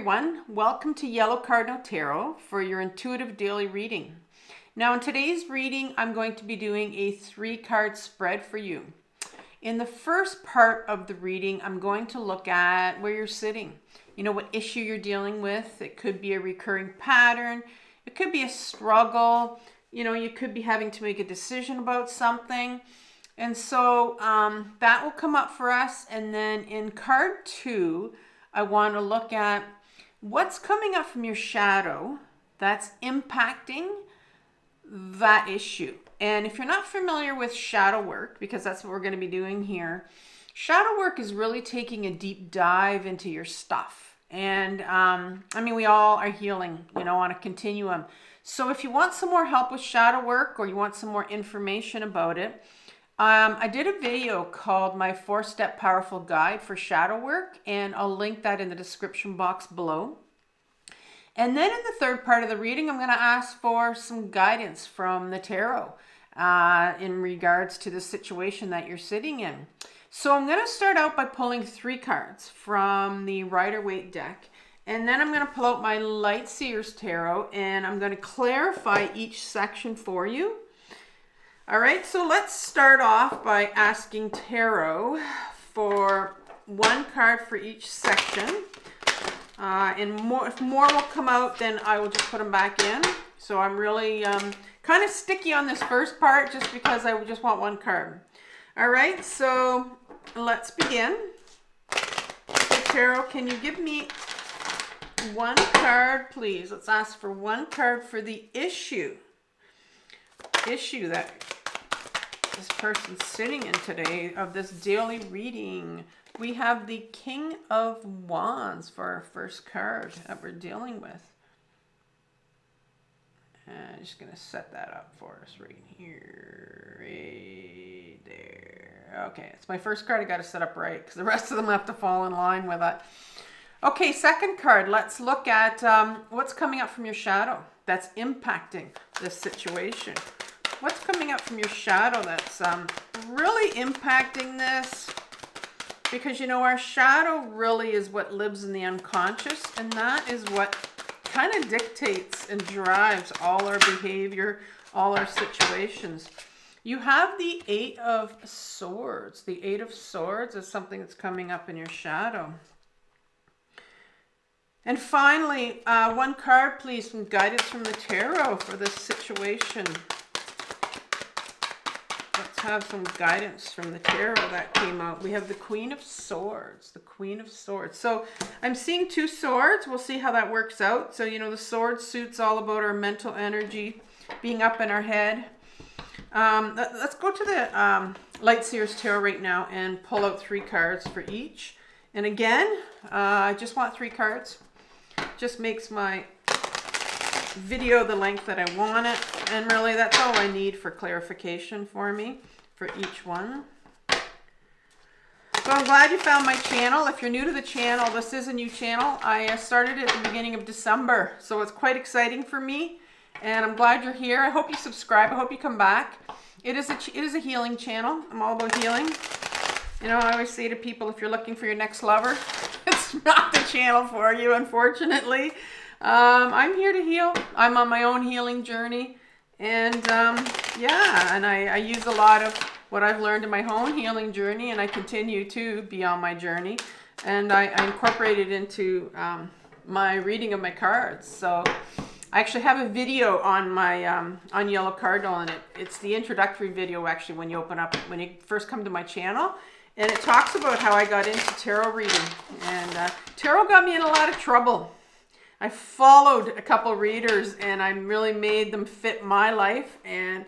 everyone, welcome to Yellow Cardinal Tarot for your intuitive daily reading. Now in today's reading, I'm going to be doing a 3-card spread for you. In the first part of the reading, I'm going to look at where you're sitting. You know, what issue you're dealing with. It could be a recurring pattern. It could be a struggle. You know, you could be having to make a decision about something. And so that will come up for us. And then in card 2, I want to look at what's coming up from your shadow that's impacting that issue. And if you're not familiar with shadow work, because that's what we're going to be doing here, shadow work is really taking a deep dive into your stuff. And I mean, we all are healing, you know, on a continuum. So if you want some more help with shadow work or you want some more information about it, I did a video called My 4-Step Powerful Guide for Shadow Work, and I'll link that in the description box below. And then in the third part of the reading, I'm going to ask for some guidance from the tarot in regards to the situation that you're sitting in. So I'm going to start out by pulling 3 cards from the Rider-Waite deck. And then I'm going to pull out my Light Seer's Tarot, and I'm going to clarify each section for you. All right, so let's start off by asking Tarot for 1 card for each section. And if more will come out, then I will just put them back in. So I'm really kind of sticky on this first part just because I just want 1 card. All right, so let's begin. So Tarot, can you give me 1 card, please? Let's ask for 1 card for the issue that this person's sitting in today of this daily reading. We have the King of Wands for our first card that we're dealing with. And I'm just going to set that up for us right here, right there. Okay, it's my first card. I got to set up right because the rest of them have to fall in line with it. Okay, second card. Let's look at what's coming up from your shadow that's impacting this situation. What's coming up from your shadow that's really impacting this? Because, you know, our shadow really is what lives in the unconscious, and that is what kind of dictates and drives all our behavior, all our situations. You have the 8 of Swords. The 8 of Swords is something that's coming up in your shadow. And finally, 1 card, please, from guidance from the tarot for this situation. Let's have some guidance from the tarot that came out. We have the Queen of Swords. The Queen of Swords. So I'm seeing 2 swords. We'll see how that works out. So, you know, the sword suit's all about our mental energy, being up in our head. Let's go to the Light Seer's Tarot right now and pull out 3 cards for each. And again, I just want 3 cards. Just makes my video the length that I want it, and really that's all I need for clarification for me for each one. So I'm glad you found my channel. If you're new to the channel, this is a new channel. I started it at the beginning of December, so it's quite exciting for me, and I'm glad you're here. I hope you subscribe. I hope you come back. It is a healing channel. I'm all about healing. You know, I always say to people, if you're looking for your next lover, it's not the channel for you, unfortunately. I'm here to heal. I'm on my own healing journey. And yeah, and I use a lot of what I've learned in my own healing journey, and I continue to be on my journey. And I incorporate it into my reading of my cards. So I actually have a video on my on Yellow Cardinal, and it's the introductory video actually when you first come to my channel. And it talks about how I got into tarot reading. And tarot got me in a lot of trouble. I followed a couple readers, and I really made them fit my life. And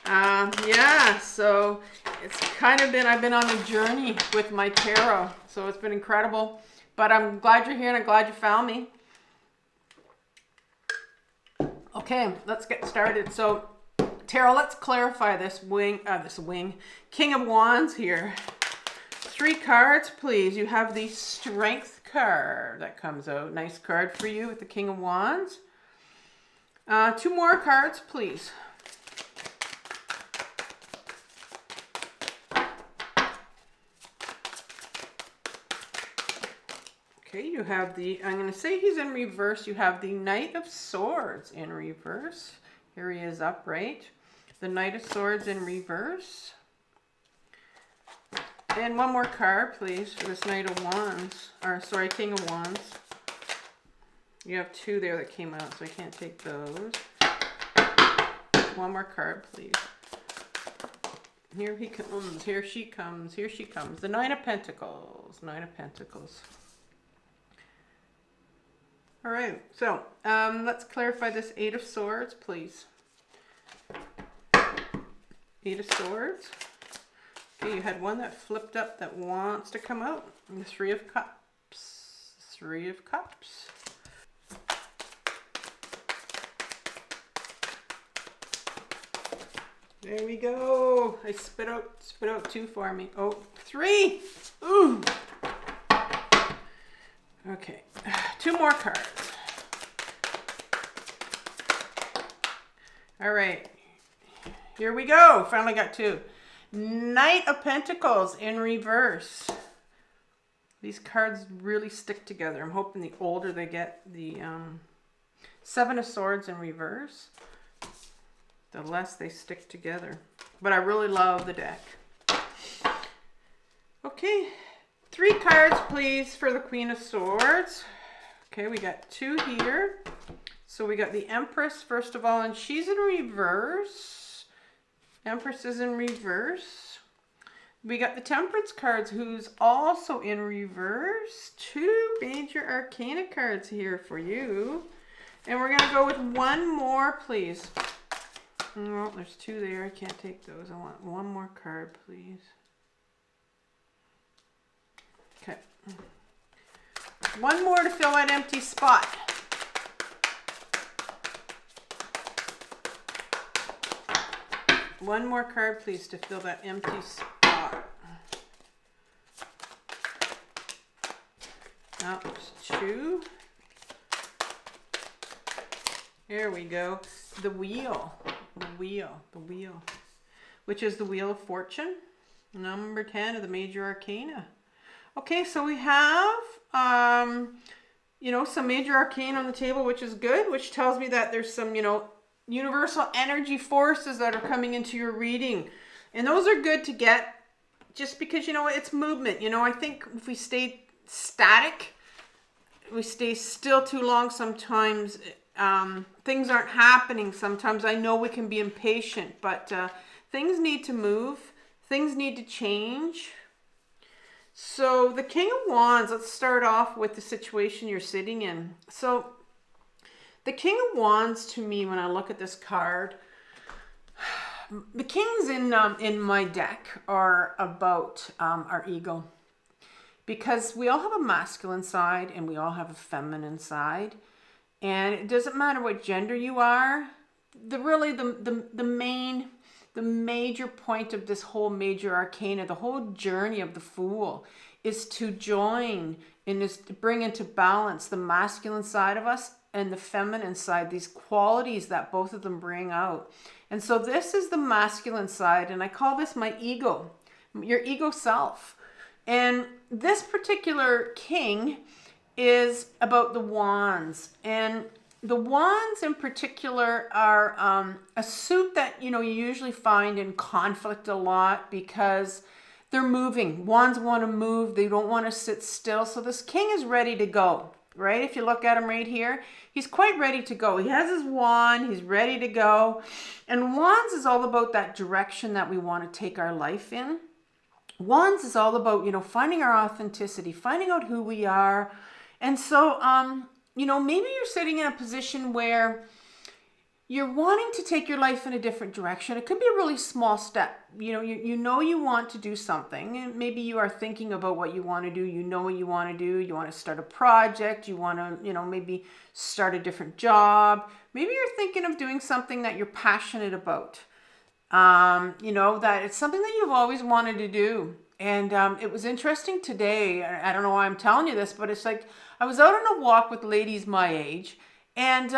yeah, so it's kind of been, I've been on a journey with my tarot. So it's been incredible. But I'm glad you're here, and I'm glad you found me. Okay, let's get started. So tarot, let's clarify this King of Wands here. 3 cards, please. You have the Strength card that comes out. Nice card for you with the King of Wands. 2 more cards, please. Okay, you have the, I'm going to say he's in reverse. You have the Knight of Swords in reverse. Here he is upright. The Knight of Swords in reverse. And one more card, please, for this Knight of Wands. Or, sorry, King of Wands. You have two there that came out, so I can't take those. One more card, please. Here he comes, here she comes, here she comes. The Nine of Pentacles, Nine of Pentacles. All right, so let's clarify this Eight of Swords, please. Eight of Swords. Okay, you had one that flipped up that wants to come out. And the Three of Cups. Three of Cups. There we go. I spit out two for me. Oh, three. Ooh. Okay, two more cards. All right, here we go. Finally got two. Knight of Pentacles in reverse. These cards really stick together. I'm hoping the older they get, the Seven of Swords in reverse, the less they stick together. But I really love the deck. Okay, three cards, please, for the Queen of Swords. Okay, we got two here. So we got the Empress, first of all, and she's in reverse. Empress is in reverse. We got the Temperance cards, who's also in reverse. Two major Arcana cards here for you. And we're going to go with one more, please. Oh, there's two there. I can't take those. I want one more card, please. Okay. One more to fill that empty spot. One more card, please, to fill that empty spot. Now, there's two. There we go. The Wheel. The Wheel. The Wheel. Which is the Wheel of Fortune. Number 10 of the Major Arcana. Okay, so we have, some Major Arcana on the table, which is good, which tells me that there's some, universal energy forces that are coming into your reading. And those are good to get just because, it's movement. I think if we stay static, we stay still too long sometimes, things aren't happening sometimes. I know we can be impatient, but things need to move. Things need to change. So the King of Wands, let's start off with the situation you're sitting in. So the King of Wands, to me, when I look at this card, the kings in my deck are about our ego. Because we all have a masculine side and we all have a feminine side. And it doesn't matter what gender you are. The major point of this whole major arcana, the whole journey of the Fool, is to join and is to bring into balance the masculine side of us and the feminine side, these qualities that both of them bring out. And so this is the masculine side, and I call this my ego, your ego self. And this particular king is about the wands. And the wands in particular are a suit that, you usually find in conflict a lot because they're moving. Wands want to move. They don't want to sit still. So this king is ready to go, right? If you look at him right here, he's quite ready to go. He has his wand. He's ready to go. And wands is all about that direction that we want to take our life in. Wands is all about, finding our authenticity, finding out who we are. And so, maybe you're sitting in a position where you're wanting to take your life in a different direction. It could be a really small step. You want to do something, and maybe you are thinking about what you want to do. You know what you want to do. You want to start a project. You want to, maybe start a different job. Maybe you're thinking of doing something that you're passionate about. That it's something that you've always wanted to do. And it was interesting today. I don't know why I'm telling you this, but it's like I was out on a walk with ladies my age, and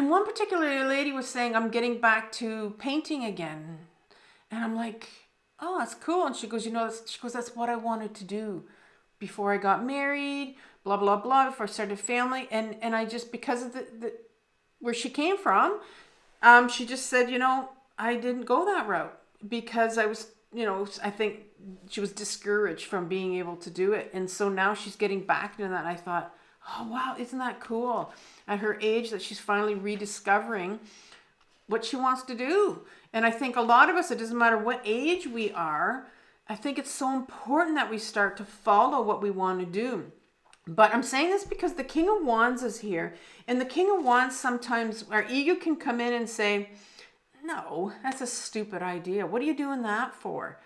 one particular lady was saying, I'm getting back to painting again. And I'm like, oh, that's cool. And she goes, that's what I wanted to do before I got married, blah, blah, blah, before I started a family. And I just, because of the where she came from, she just said, you know, I didn't go that route because I was, you know, I think she was discouraged from being able to do it. And so now she's getting back into that. And I thought, oh, wow, isn't that cool? At her age, that she's finally rediscovering what she wants to do. And I think a lot of us, it doesn't matter what age we are, I think it's so important that we start to follow what we want to do. But I'm saying this because the King of Wands is here. And the King of Wands, sometimes our ego can come in and say, no, that's a stupid idea. What are you doing that for?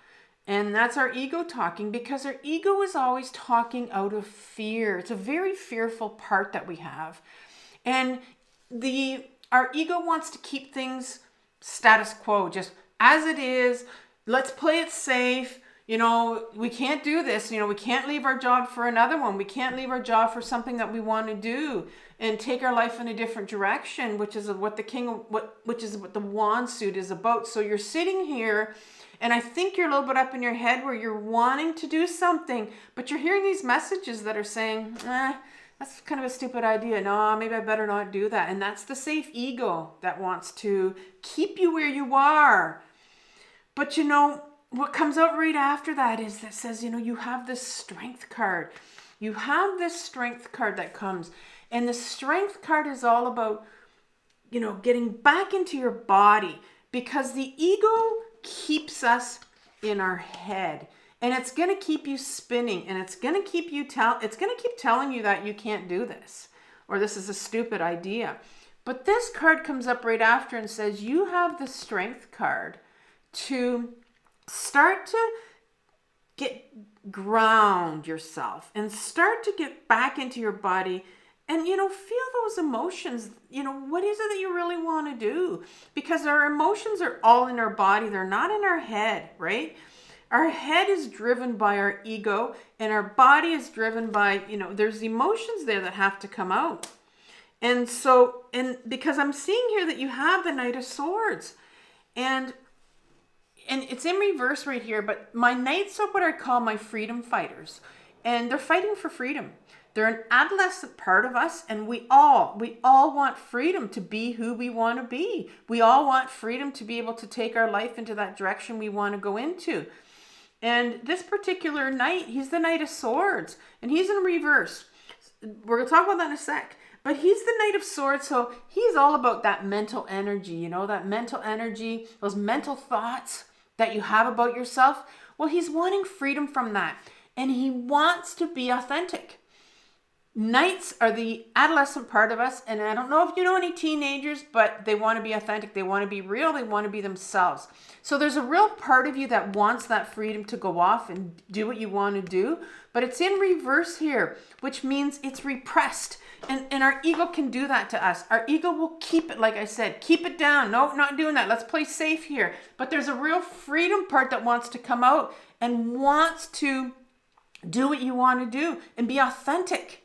And that's our ego talking, because our ego is always talking out of fear. It's a very fearful part that we have. And our ego wants to keep things status quo, just as it is. Let's play it safe. You know, we can't do this. You know, we can't leave our job for another one. We can't leave our job for something that we want to do and take our life in a different direction, which is what the wand suit is about. So you're sitting here, and I think you're a little bit up in your head where you're wanting to do something, but you're hearing these messages that are saying, that's kind of a stupid idea. No, maybe I better not do that. And that's the safe ego that wants to keep you where you are. But you know, what comes out right after that is that says, you know, you have this strength card. You have this strength card that comes. And the strength card is all about, you know, getting back into your body, because the ego keeps us in our head. And it's going to keep you spinning, and it's going to keep keep telling you that you can't do this, or this is a stupid idea. But this card comes up right after and says you have the strength card to start to ground yourself and start to get back into your body and, you know, feel those emotions. You know, what is it that you really want to do? Because our emotions are all in our body. They're not in our head, right? Our head is driven by our ego, and our body is driven by, you know, there's emotions there that have to come out. And so, and because I'm seeing here that you have the Knight of Swords, and it's in reverse right here, but my knights are what I call my freedom fighters, and they're fighting for freedom. They're an adolescent part of us, and we all want freedom to be who we want to be. We all want freedom to be able to take our life into that direction we want to go into. And this particular knight, he's the Knight of Swords, and he's in reverse. We're going to talk about that in a sec. But he's the Knight of Swords, so he's all about that mental energy, you know, that mental energy, those mental thoughts that you have about yourself. Well, he's wanting freedom from that, and he wants to be authentic. Knights are the adolescent part of us, and I don't know if you know any teenagers, but they want to be authentic, they want to be real, they want to be themselves. So there's a real part of you that wants that freedom to go off and do what you want to do, but it's in reverse here, which means it's repressed. And our ego can do that to us. Our ego will keep it, like I said, keep it down. No, not doing that. Let's play safe here. But there's a real freedom part that wants to come out and wants to do what you want to do and be authentic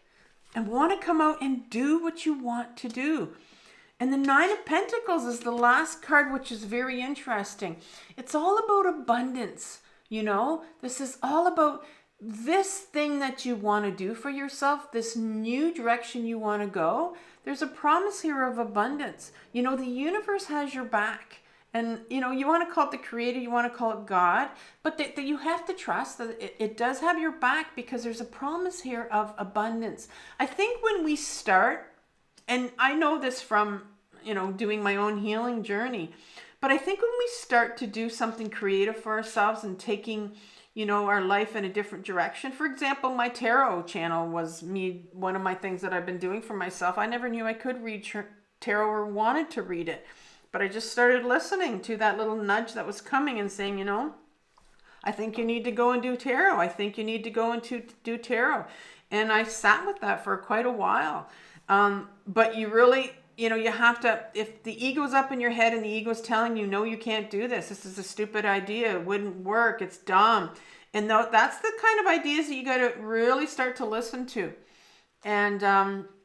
and want to come out and do what you want to do. And the Nine of Pentacles is the last card, which is very interesting. It's all about abundance. You know, this is all about this thing that you want to do for yourself, this new direction you want to go. There's a promise here of abundance. You know, the universe has your back. And, you know, you want to call it the creator, you want to call it God, but that you have to trust that it does have your back, because there's a promise here of abundance. I think when we start, and I know this from, you know, doing my own healing journey, but I think when we start to do something creative for ourselves and taking, you know, our life in a different direction. For example, my tarot channel was one of my things that I've been doing for myself. I never knew I could read tarot or wanted to read it. But I just started listening to that little nudge that was coming and saying, you know, I think you need to go and do tarot. I think you need to go and do tarot. And I sat with that for quite a while. But you really, you know, you have to, if the ego's up in your head and the ego's telling you, no, you can't do this. This is a stupid idea. It wouldn't work. It's dumb. And that's the kind of ideas that you got to really start to listen to. And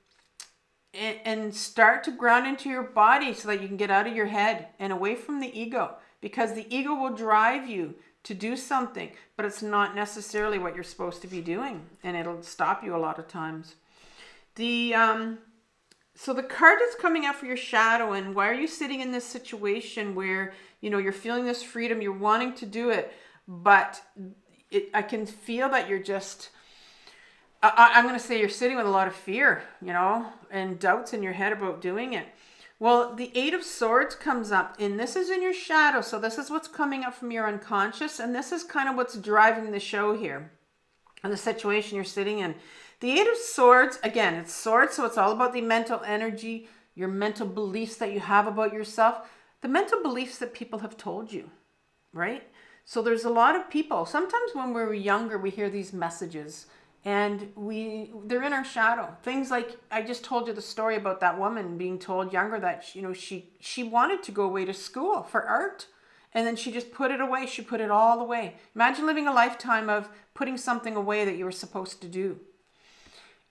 start to ground into your body so that you can get out of your head and away from the ego, because the ego will drive you to do something, but it's not necessarily what you're supposed to be doing, and it'll stop you a lot of times. So the card is coming out for your shadow, and why are you sitting in this situation where, you know, you're feeling this freedom, you're wanting to do it, but I can feel that you're just, I'm going to say you're sitting with a lot of fear, you know, and doubts in your head about doing it. Well, the Eight of Swords comes up, and this is in your shadow. So this is what's coming up from your unconscious, and this is kind of what's driving the show here and the situation you're sitting in. The Eight of Swords, again, it's swords, so it's all about the mental energy, your mental beliefs that you have about yourself, the mental beliefs that people have told you, right? So there's a lot of people, sometimes when we're younger, we hear these messages, and they're in our shadow. Things like, I just told you the story about that woman being told younger that, you know, she wanted to go away to school for art, and then she just put it away. She put it all away. Imagine living a lifetime of putting something away that you were supposed to do.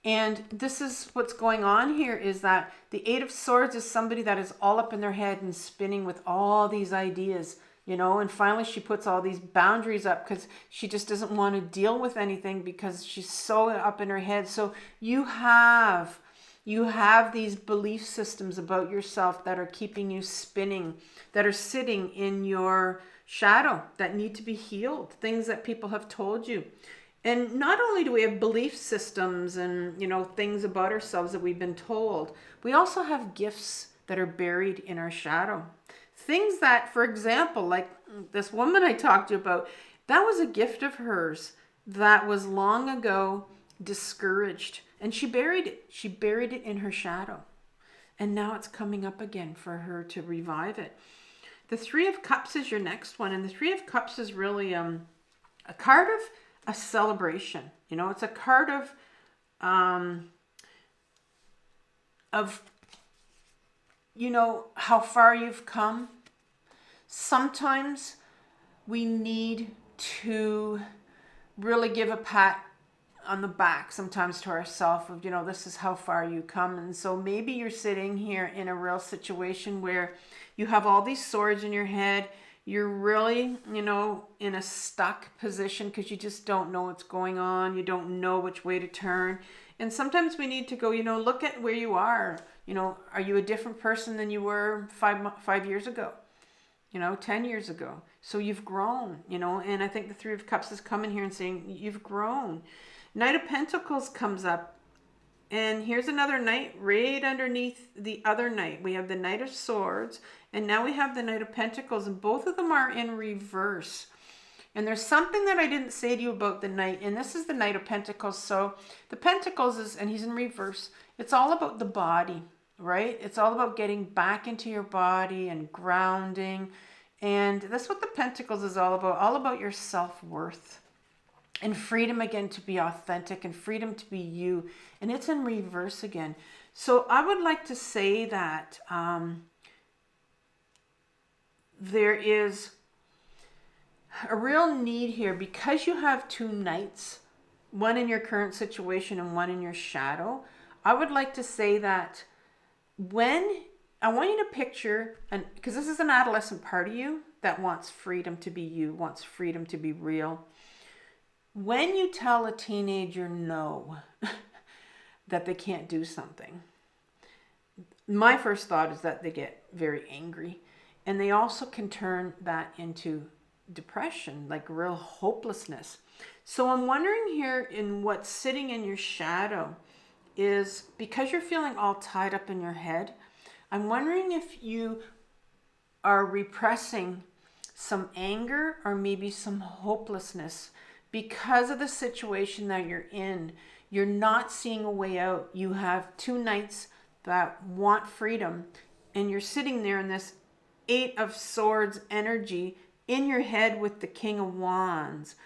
And this is what's going on here, is that the Eight of Swords is somebody that is all up in their head and spinning with all these ideas, you know, and finally she puts all these boundaries up because she just doesn't want to deal with anything because she's so up in her head. So you have these belief systems about yourself that are keeping you spinning, that are sitting in your shadow, that need to be healed, things that people have told you. And not only do we have belief systems and, you know, things about ourselves that we've been told, we also have gifts that are buried in our shadow. Things that, for example, like this woman I talked to you about, that was a gift of hers that was long ago discouraged. And she buried it. She buried it in her shadow. And now it's coming up again for her to revive it. The Three of Cups is your next one. And the Three of Cups is really a card of a celebration. You know, it's a card of, you know, how far you've come. Sometimes we need to really give a pat on the back sometimes to ourselves of, you know, this is how far you come. And so maybe you're sitting here in a real situation where you have all these swords in your head. You're really, you know, in a stuck position because you just don't know what's going on. You don't know which way to turn. And sometimes we need to go, you know, look at where you are. You know, are you a different person than you were 5 years ago? You know, 10 years ago. So you've grown, you know, and I think the Three of Cups is coming here and saying you've grown. Knight of Pentacles comes up. And here's another knight right underneath the other knight. We have the Knight of Swords, and now we have the Knight of Pentacles, and both of them are in reverse. And there's something that I didn't say to you about the knight, and this is the Knight of Pentacles. So the Pentacles is, and he's in reverse, it's all about the body, right? It's all about getting back into your body and grounding. And that's what the Pentacles is all about your self-worth. And freedom again to be authentic and freedom to be you. And it's in reverse again. So I would like to say that there is a real need here because you have two knights, one in your current situation and one in your shadow. I would like to say that when I want you to picture, and because this is an adolescent part of you that wants freedom to be you, wants freedom to be real. When you tell a teenager no, that they can't do something, my first thought is that they get very angry. And they also can turn that into depression, like real hopelessness. So I'm wondering here in what's sitting in your shadow is because you're feeling all tied up in your head, I'm wondering if you are repressing some anger or maybe some hopelessness. Because of the situation that you're in, you're not seeing a way out. You have two knights that want freedom, and you're sitting there in this Eight of Swords energy in your head with the King of Wands.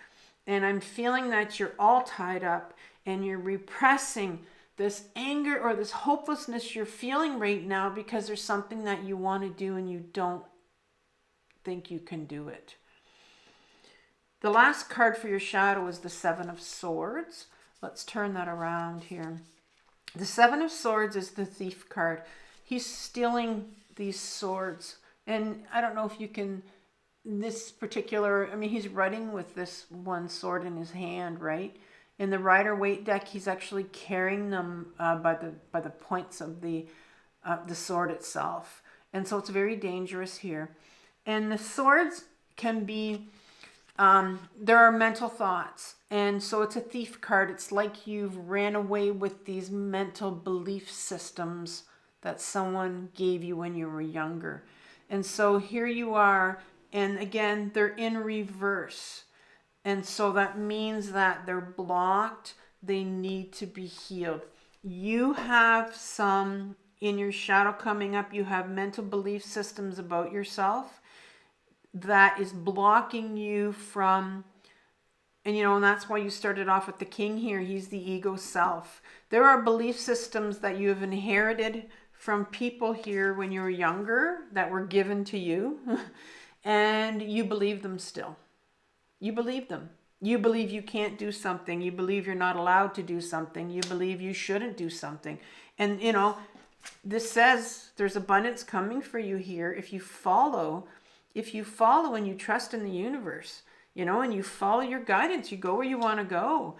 And I'm feeling that you're all tied up and you're repressing this anger or this hopelessness you're feeling right now because there's something that you want to do and you don't think you can do it. The last card for your shadow is the Seven of Swords. Let's turn that around here. The Seven of Swords is the thief card. He's stealing these swords. And I don't know if you can this particular, I mean, he's writing with this one sword in his hand, right? In the Rider-Waite deck, he's actually carrying them by the points of the sword itself. And so it's very dangerous here. And the swords can be, there are mental thoughts. And so it's a thief card. It's like you've ran away with these mental belief systems that someone gave you when you were younger. And so here you are, and again, they're in reverse. And so that means that they're blocked. They need to be healed. You have some in your shadow coming up. You have mental belief systems about yourself that is blocking you from, and and that's why you started off with the king here. He's the ego self. There are belief systems that you have inherited from people here when you were younger that were given to you, and you believe them still. You believe them. You believe you can't do something. You believe you're not allowed to do something. You believe you shouldn't do something. And, this says there's abundance coming for you here if you follow and you trust in the universe, and you follow your guidance. You go where you want to go.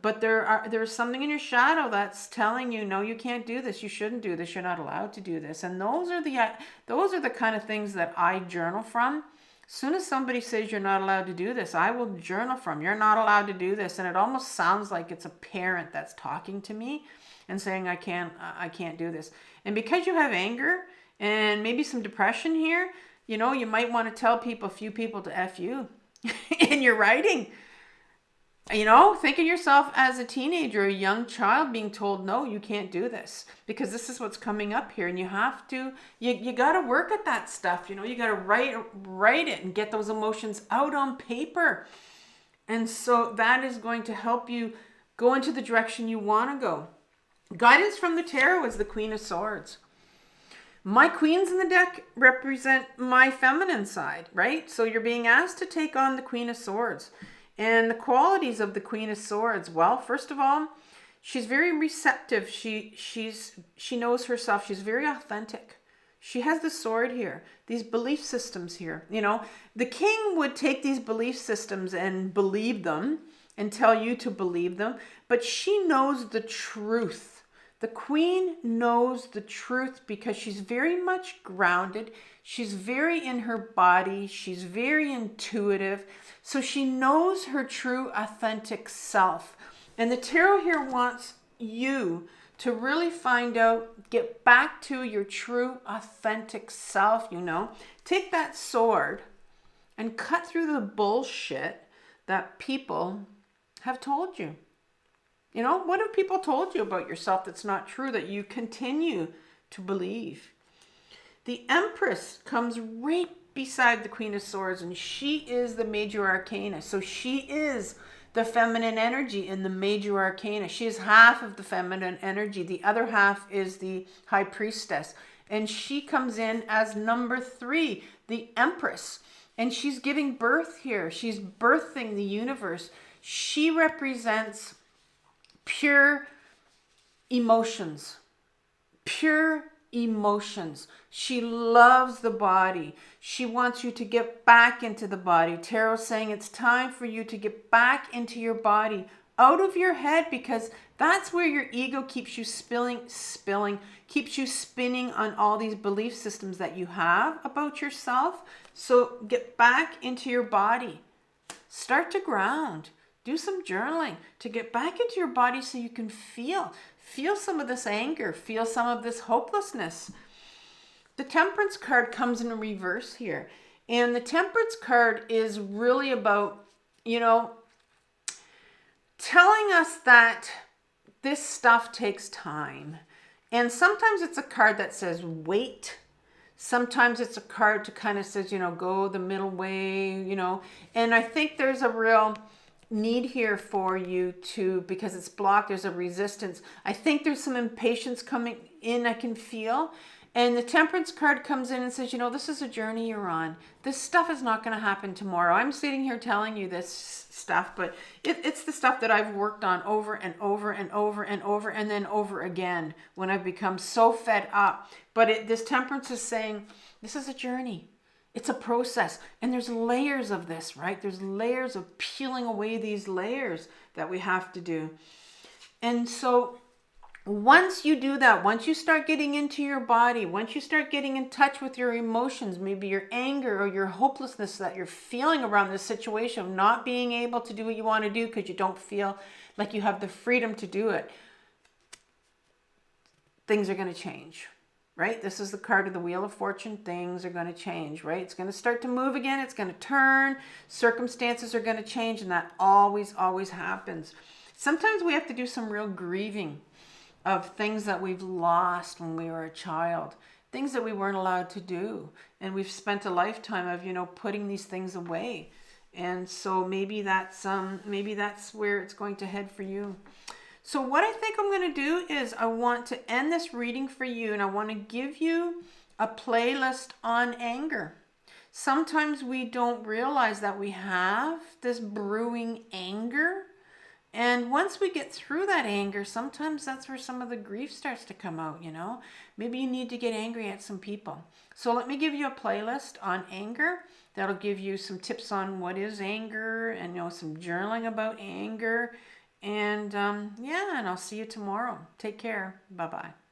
But there's something in your shadow that's telling you, no, you can't do this. You shouldn't do this. You're not allowed to do this. And those are the kind of things that I journal from. As soon as somebody says you're not allowed to do this, I will journal from, you're not allowed to do this. And it almost sounds like it's a parent that's talking to me and saying, I can't do this. And because you have anger and maybe some depression here, you might want to tell a few people to F you in your writing. Think of yourself as a teenager, a young child being told, no, you can't do this, because this is what's coming up here. And you have to, you got to work at that stuff. You got to write it and get those emotions out on paper. And so that is going to help you go into the direction you want to go. Guidance from the tarot is the Queen of Swords. My queens in the deck represent my feminine side, right? So you're being asked to take on the Queen of Swords. And the qualities of the Queen of Swords, well, first of all, she's very receptive. She knows herself. She's very authentic. She has the sword here, these belief systems here. The king would take these belief systems and believe them and tell you to believe them, but she knows the truth. The queen knows the truth because she's very much grounded. She's very in her body. She's very intuitive. So she knows her true, authentic self. And the tarot here wants you to really find out, get back to your true, authentic self, Take that sword and cut through the bullshit that people have told you. What have people told you about yourself that's not true, that you continue to believe? The Empress comes right beside the Queen of Swords, and she is the Major Arcana. So she is the feminine energy in the Major Arcana. She is half of the feminine energy. The other half is the High Priestess. And she comes in as number 3, the Empress. And she's giving birth here. She's birthing the universe. She represents pure emotions. Pure emotions. She loves the body. She wants you to get back into the body. Tarot's saying it's time for you to get back into your body, out of your head, because that's where your ego keeps you keeps you spinning on all these belief systems that you have about yourself. So get back into your body. Start to ground. Do some journaling to get back into your body so you can feel some of this anger, feel some of this hopelessness. The Temperance card comes in reverse here. And the Temperance card is really about, telling us that this stuff takes time. And sometimes it's a card that says wait. Sometimes it's a card to kind of says, go the middle way, And I think there's a real need here for you to, because it's blocked, there's a resistance. I think there's some impatience coming in, I can feel. And the Temperance card comes in and says, this is a journey you're on. This stuff is not going to happen tomorrow. I'm sitting here telling you this stuff, but it's the stuff that I've worked on over and over and over and over and then over again when I've become so fed up. But this Temperance is saying, this is a journey. It's a process, and there's layers of this, right? There's layers of peeling away these layers that we have to do. And so once you do that, once you start getting into your body, once you start getting in touch with your emotions, maybe your anger or your hopelessness that you're feeling around this situation of not being able to do what you want to do because you don't feel like you have the freedom to do it, things are going to change, right? This is the card of the Wheel of Fortune. Things are going to change, right? It's going to start to move again. It's going to turn. Circumstances are going to change, and that always, always happens. Sometimes we have to do some real grieving of things that we've lost when we were a child, things that we weren't allowed to do. And we've spent a lifetime of, putting these things away. And so maybe that's where it's going to head for you. So what I think I'm going to do is I want to end this reading for you, and I want to give you a playlist on anger. Sometimes we don't realize that we have this brewing anger. And once we get through that anger, sometimes that's where some of the grief starts to come out, Maybe you need to get angry at some people. So let me give you a playlist on anger. That'll give you some tips on what is anger and, some journaling about anger. And and I'll see you tomorrow. Take care. Bye-bye.